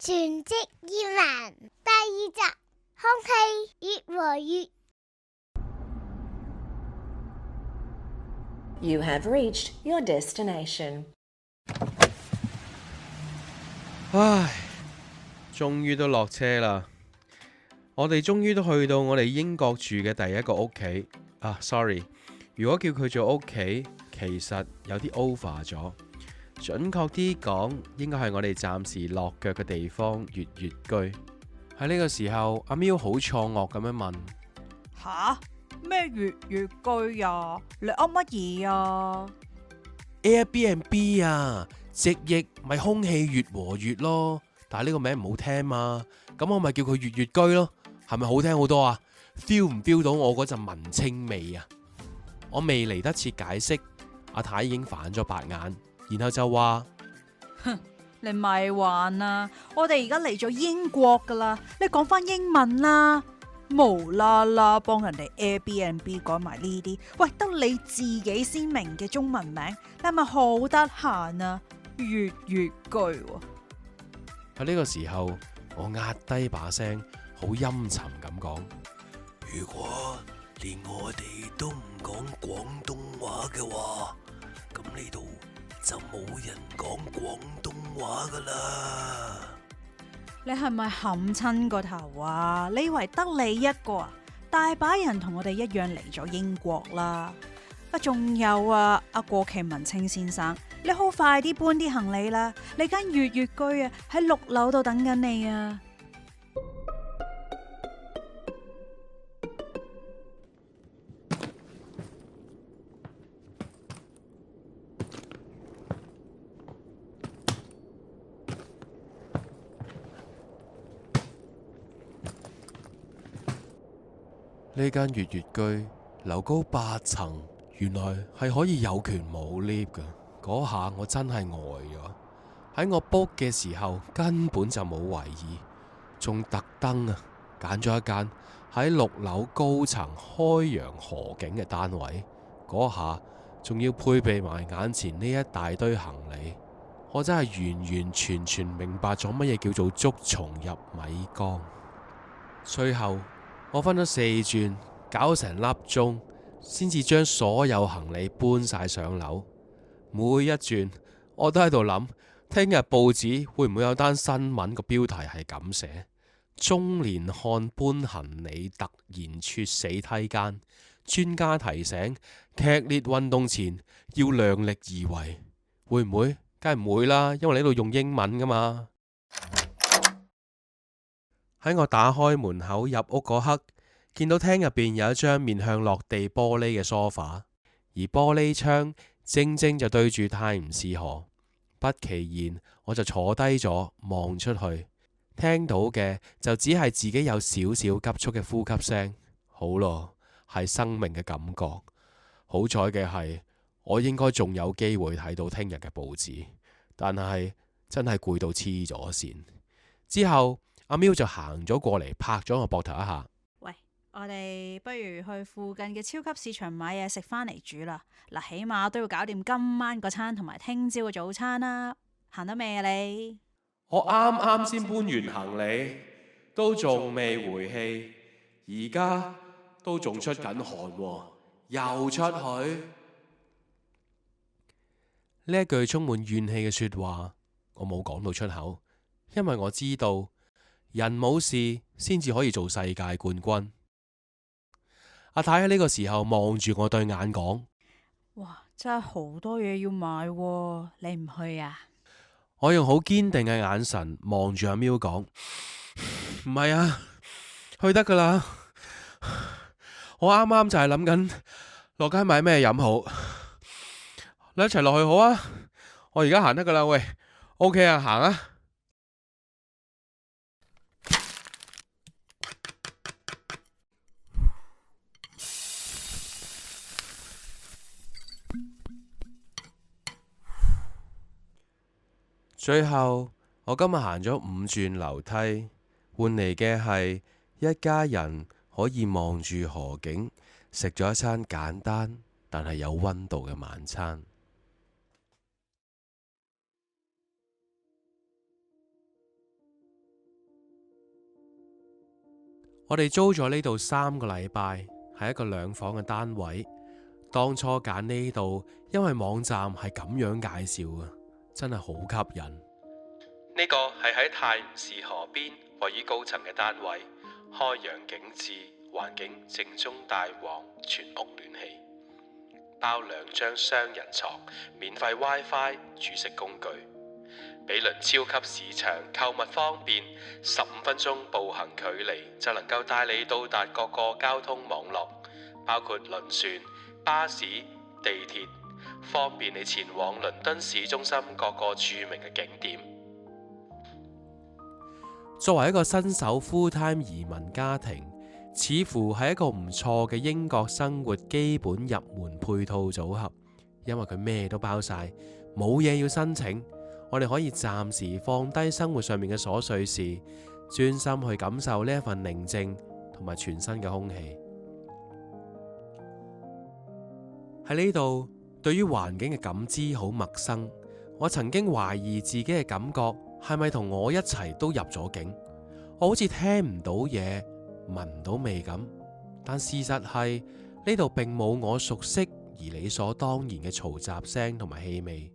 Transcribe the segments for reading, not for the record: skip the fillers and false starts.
全職移民第2集，空氣越來越。You have reached your destination. 唉，終於都落車啦！我哋終於都去到我哋英國住嘅第一個屋企啊！Sorry，如果叫佢做屋企，其實有啲 over 咗。準確啲講，應該係我哋暫時落腳嘅地方——月月居。喺呢個時候，阿喵好錯愕咁樣問：吓？咩月月居啊？你噏乜嘢啊 Airbnb 啊，直譯咪空氣越和悦咯。但係呢個名唔好聽嘛，咁我咪叫佢月月居咯。係咪好聽好多啊 ？feel 唔 feel 到我嗰陣文青味啊？我未嚟得切解釋，阿太已經反咗白眼，然後就話：哼，你咪玩啊！我哋而家嚟咗英國噶啦，你講翻英文啦，無啦啦幫人哋 Airbnb 改埋呢啲，喂，得你自己先明嘅中文名，你係咪好得閒啊？月月居喎。喺呢個時候，我壓低把聲，好陰沉咁講：如果連我哋都唔講廣東話嘅話，咁呢度就冇人講廣東話噶啦。你係咪冚親個頭啊？你以為得你一個啊？大把人同我哋一樣嚟咗英國啦。仲有啊，阿過期文青先生，你好快啲搬啲行李啦！你間月月居啊，喺6樓度等緊你啊！呢間月月居樓高8層，原來係可以有權冇 lift 㗎。嗰下我真係呆咗。喺我 book 嘅時候根本就冇懷疑，仲特登啊揀咗一間喺6樓高層開揚河景嘅單位。嗰下仲要配備埋眼前呢一大堆行李，我真係完完全全明白咗乜嘢叫做捉蟲入米缸。最後我分咗4轉，搞成粒鐘，先至將所有行李搬晒上樓。每一轉，我都喺度諗，聽日報紙會唔會有單新聞個標題係咁寫：中年漢搬行李突然猝死梯間，專家提醒劇烈運動前要量力而為。會唔會？梗係唔會啦，因為你喺度用英文噶嘛。喺我打開門口入屋嗰刻，見到廳入邊有一張面向落地玻璃嘅梳化，而玻璃窗正正就對住泰晤士河。不其然，我就坐低咗望出去，聽到嘅就只係自己有少少急促嘅呼吸聲。好咯，係生命嘅感覺。好彩嘅係，我應該仲有機會睇到聽日嘅報紙，但係真係攰到黐咗線。之後阿喵就行咗過嚟，拍咗我膊頭一下。喂，我哋不如去附近嘅超級市場買嘢食翻嚟煮啦。嗱，起碼都要搞掂今晚個餐同埋聽朝嘅早餐啦。行得未啊你？我啱啱先搬完行李，都仲未回氣，而家都仲出緊汗喎，又出去。呢一句充滿怨氣嘅說話，我冇講到出口，因為我知道人冇事先至可以做世界冠軍。阿太喺呢個時候望住我對眼講：哇，真係好多嘢要買喎，你唔去啊？我用好堅定嘅眼神望住阿喵講：唔係啊，去得噶啦。我啱啱就係諗緊落街買咩飲好，你一齊落去好啊？我而家行得噶啦，喂，OK 啊，行啊！最後，我今日行咗5轉樓梯，換嚟嘅係一家人可以望住河景，食咗一餐簡單但係有溫度嘅晚餐。我哋租咗呢度3個禮拜，係一個2房嘅單位。當初揀呢度，因為網站係咁樣介紹嘅，真係好吸引。呢個係喺泰晤士河邊，位於高層嘅單位，開揚景致，環境正宗大皇，全屋暖氣，包2張雙人床，免費 WiFi，煮食工具。毗鄰超級市場，購物方便，15分鐘步行距離就能夠帶你到達各個交通網絡，包括輪船、巴士、地鐵，方便你前往倫敦市中心各個著名嘅景點。作為一個新手 full-time 移民家庭，似乎係一個唔錯嘅英國生活基本入門配套組合，因為佢咩都包晒，冇嘢要申請。我哋可以暫時放低生活上面嘅瑣碎事，專心去感受呢一份寧靜同埋全新嘅空氣。喺呢度，對於環境嘅感知好陌生。我曾經懷疑自己嘅感覺係咪同我一齊都入咗境？我好似聽唔到嘢，聞唔到味咁。但事實係呢度並冇我熟悉而理所當然嘅嘈雜聲同埋氣味。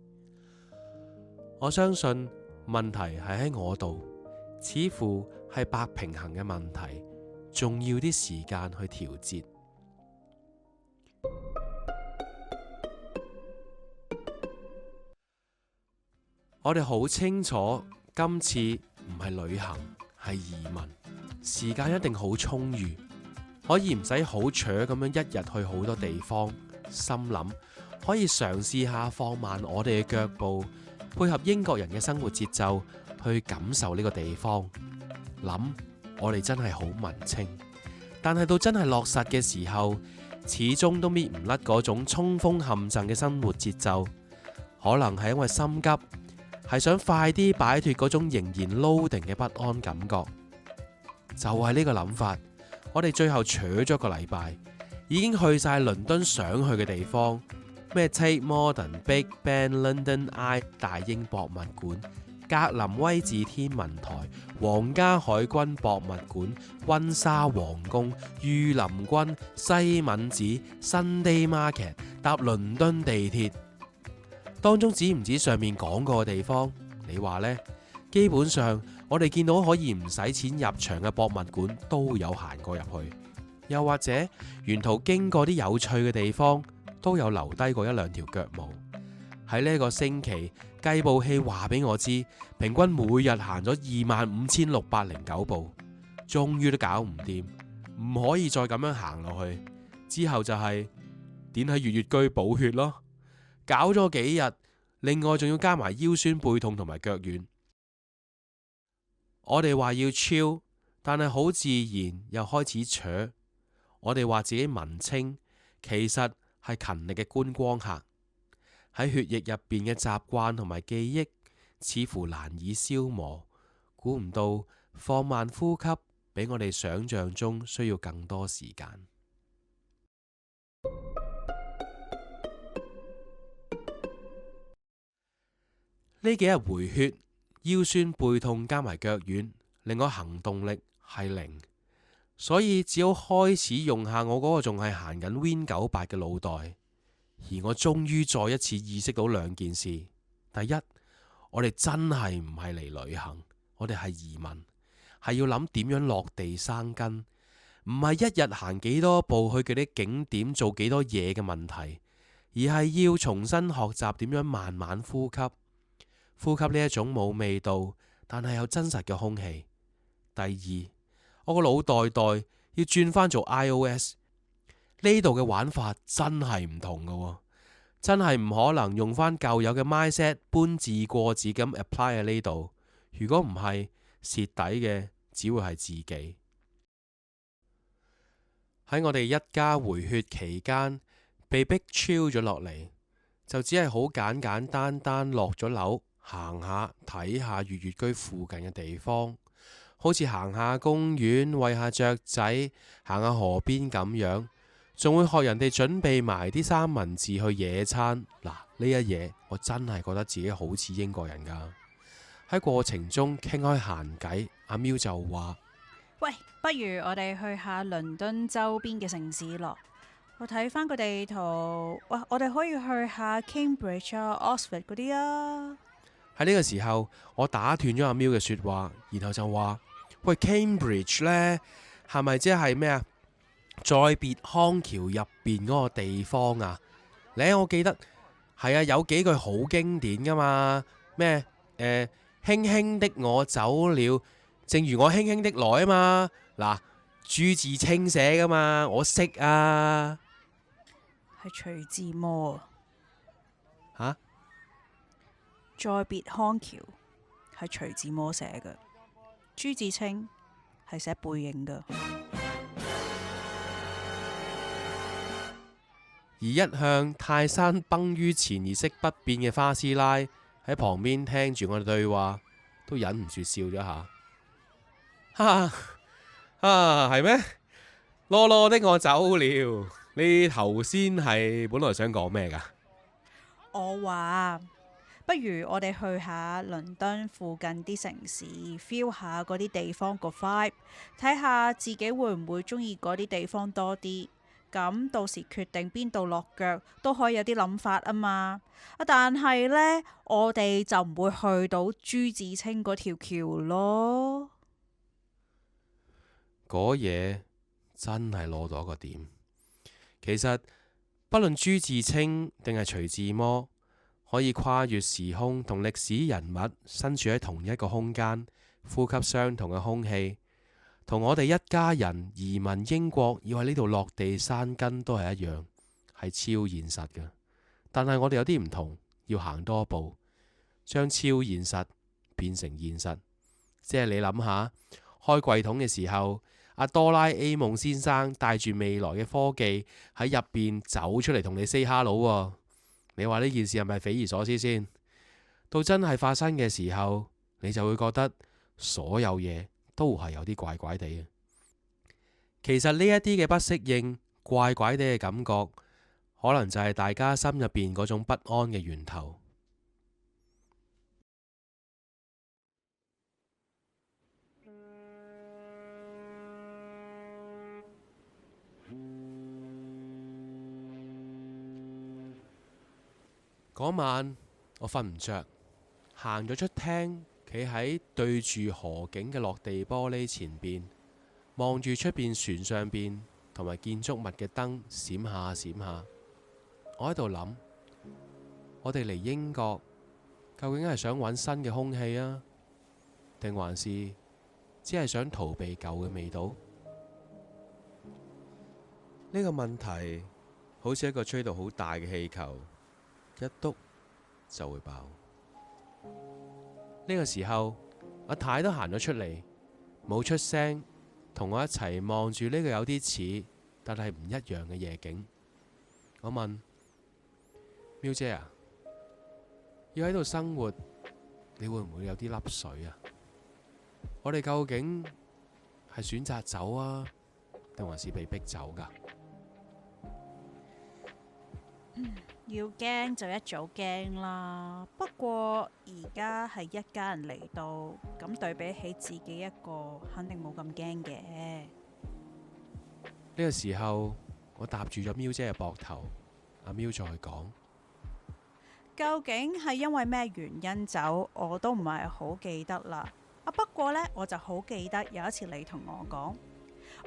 我相信問題係喺我度，似乎係白平衡嘅問題，仲要啲時間去調節。我哋好清楚，今次唔係旅行，係移民，時間一定好充裕，可以唔使好扯咁樣一日去好多地方。心諗可以嘗試下放慢我哋嘅腳步，配合英國人嘅生活節奏去感受呢個地方。諗我哋真係好文青，但係到真係落實嘅時候，始終都搣唔甩嗰種衝鋒陷陣嘅生活節奏。可能係因為心急，係想快啲擺脫嗰種仍然 loading 嘅不安感覺。就係呢個諗法，我哋最後扯咗個禮拜，已經去晒倫敦想去嘅地方。咩 Tate Modern、Big Ben、London Eye、大英博物館、格林威治天文台、皇家海軍博物館、溫莎皇宮、御林軍、西敏寺、Sunday Market、搭倫敦地鐵。當中指唔指上面講過嘅地方？你話呢？基本上我哋見到可以唔使錢入場嘅博物館都有行過入去，又或者沿途經過啲有趣嘅地方，都有留低過1-2條腳毛。喺呢個星期，計步器話俾我知，平均每日行咗25,609步，終於都搞唔掂，唔可以再咁樣行落去。之後就係點喺月居補血咯，搞咗幾日，另外仲要加埋腰酸背痛同埋腳軟。我哋話要超，但係好自然又開始扯。我哋話自己文青，其實係勤力嘅觀光客。喺血液入邊嘅習慣同埋記憶，似乎難以消磨。估唔到放慢呼吸，比我哋想象中需要更多時間。呢幾日回血，腰酸背痛加埋腳軟，令我行動力係0，所以只好開始用下我嗰個仲係行緊 Win98 嘅腦袋。而我終於再一次意識到2件事：第一，我哋真係唔係嚟旅行，我哋係移民，係要諗點樣落地生根，唔係一日行幾多步去嗰啲景點做幾多嘢嘅問題，而係要重新學習點樣慢慢呼吸。呼吸呢一種冇味道但係有真實嘅空氣。第二，我個腦袋要轉翻做 iOS， 呢度嘅玩法真係唔同㗎，真係唔可能用翻舊有嘅 mindset 搬字過紙咁 apply 喺呢度。如果唔係，蝕底嘅只會係自己。喺我哋一家回血期間，被逼 chill 咗落嚟，就只係好簡單落咗樓，行下睇下月居附近嘅地方，好似行下公園餵下雀仔，行下河邊咁樣，仲會學人哋準備埋啲三文治去野餐。嗱，呢一嘢我真係覺得自己好似英國人噶。喺過程中傾開閒偈，阿喵就話喂，不如我哋去下倫敦周邊嘅城市咯。我睇翻個地圖，喂，我哋可以去下 Cambridge 啊、Oxford 嗰啲啊。喺呢個時候，我打斷咗阿 Miu 嘅說話，然後就話：喂，Cambridge 呢係咪即係咩啊？再別康橋入邊嗰個地方啊？我記得係啊，有幾句好經典噶嘛，咩輕輕的我走了，正如我輕輕的來啊嘛。嗱，朱自清寫噶嘛，我識啊。係徐志摩吓？再別康橋係徐志摩寫嘅，朱自清係寫背影嘅。而一向泰山崩於前而色不變嘅花師奶喺旁邊聽住我哋對話，都忍唔住笑咗下。哈啊，係咩？囉囉的我走了。你頭先係本來想講咩㗎？我話不如我哋去下倫敦附近啲城市 feel 下嗰啲地方個 vibe，睇下自己會唔會中意嗰啲地方多啲。咁到時決定邊度落腳都可以有啲諗法啊嘛。但係呢，我哋就唔會去到朱自清嗰條橋咯。嗰嘢真係攞到一個點。其實不論朱自清定係徐志摩，可以跨越時空同歷史人物身處喺同一個空間，呼吸相同嘅空氣，同我哋一家人移民英國要喺呢度落地生根都係一樣，係超現實嘅。但係我哋有啲唔同，要行多一步，將超現實變成現實。即係你諗下，開櫃桶嘅時候，阿哆啦 A 夢先生帶住未來嘅科技喺入邊走出嚟同你 say hello。你話呢件事係咪匪夷所思先？到真係發生嘅時候，你就會覺得所有嘢都係有啲怪怪地嘅。其實呢一啲嘅不適應、怪怪地嘅感覺，可能就係大家心入邊嗰種不安嘅源頭。嗰晚我瞓唔着，行咗出廳，企喺對住河景嘅落地玻璃前邊，望住出邊船上邊同埋建築物嘅燈閃下閃下。我喺度諗，我哋嚟英國究竟係想揾新嘅空氣啊，定還是只係想逃避舊嘅味道？呢個問題好似一個吹到好大嘅氣球，一篤就會爆。呢個時候，阿太都行咗出嚟，冇出聲，同我一齊望住呢個有啲似但係唔一樣嘅夜景。我問Miu姐啊，要喺度生活，你會唔會有啲粒水啊？我哋究竟係選擇走啊，定還是被逼走㗎？要驚就一早驚啦。不過而家係一家人嚟到，咁對比起自己一個，肯定冇咁驚嘅。呢個時候，我搭住咗Miu姐嘅膊頭，阿Miu再講，究竟係因為咩原因走，我都唔係好記得啦。不過呢，我就好記得有一次你同我講，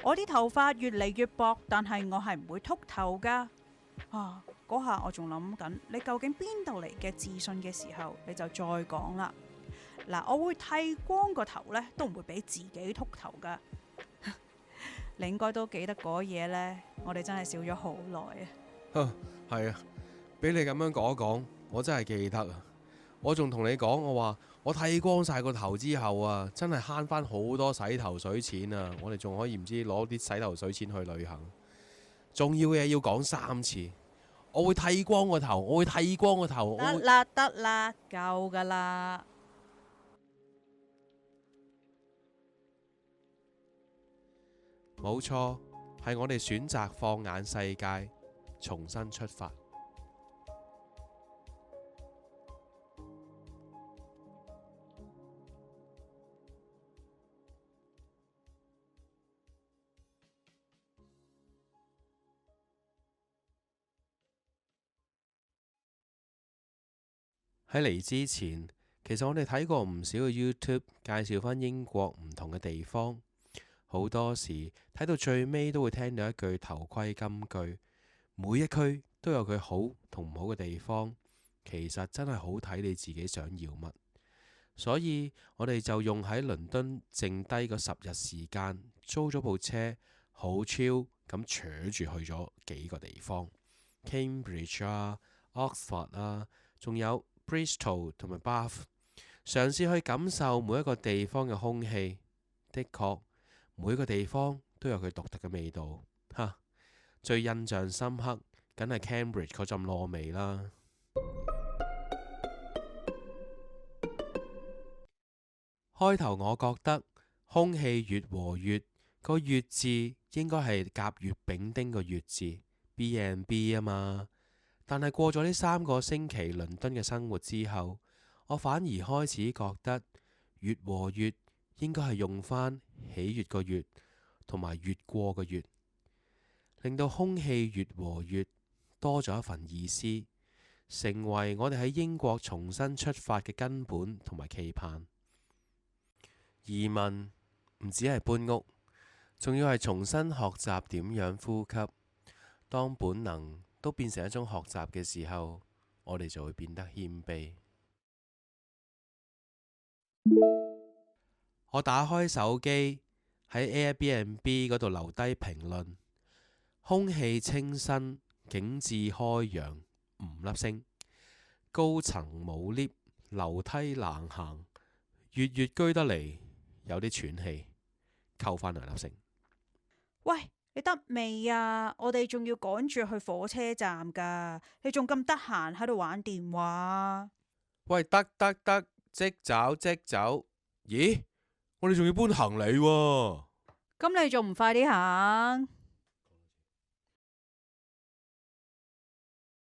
我啲頭髮越嚟越薄，但係我係唔會禿頭噶。嗰下我仲諗緊，你究竟邊度嚟嘅自信嘅時候，你就再講啦。嗱，我會剃光個頭呢，都唔會俾自己禿頭噶。你應該都記得嗰嘢呢，我哋真係笑咗好耐啊。係啊，俾你咁樣講一講，我真係記得啊。我仲同你講，我話我剃光晒個頭之後啊，真係慳翻好多洗頭水錢啊。我哋仲可以唔知攞啲洗頭水錢去旅行。重要嘅嘢要講3次，我會剃光個頭，我會剃光個頭。得啦得啦，夠噶啦。冇錯，係我哋選擇放眼世界，重新出發。喺嚟之前，其實我哋睇過唔少嘅 YouTube 介紹返英國唔同嘅地方，好多時睇到最尾都會聽到一句頭盔金句，每一區都有佢好同唔好嘅地方，其實真係好睇你自己想要乜。所以我哋就用喺倫敦剩低個10日時間，租咗部車，好超咁扯住去咗幾個地方 ，Cambridge 啊、Oxford 啊，仲有 Bristol 同埋 Bath， 嘗試去感受每一個地方嘅空氣。的確，每一個地方都有佢獨特嘅味道。哈，最印象深刻，梗係 Cambridge 嗰陣糯味啦。開頭我覺得空氣越和悅，個悅字應該係甲乙丙丁個乙字 B&B 啊嘛。但係過咗呢3個星期倫敦嘅生活之後，我反而開始覺得越和悅應該係用返喜悅個悅同埋越過個越，令到空氣越和悅多咗一份意思，成為我哋喺英國重新出發嘅根本同埋期盼。移民唔止係搬屋，仲要係重新學習點樣呼吸。當本能都變成一種學習嘅時候，我哋就會變得謙卑。我打開手機喺 Airbnb 嗰度留低評論，空氣清新，景致開揚，5粒星。高層冇 lift，樓梯難行，越居得嚟有啲喘氣，扣返2粒星。喂，你得未啊？我哋仲要趕住去火車站噶，你仲咁得閒喺度玩電話？喂，得，即走。咦，我哋仲要搬行李喎。咁你仲唔快啲行？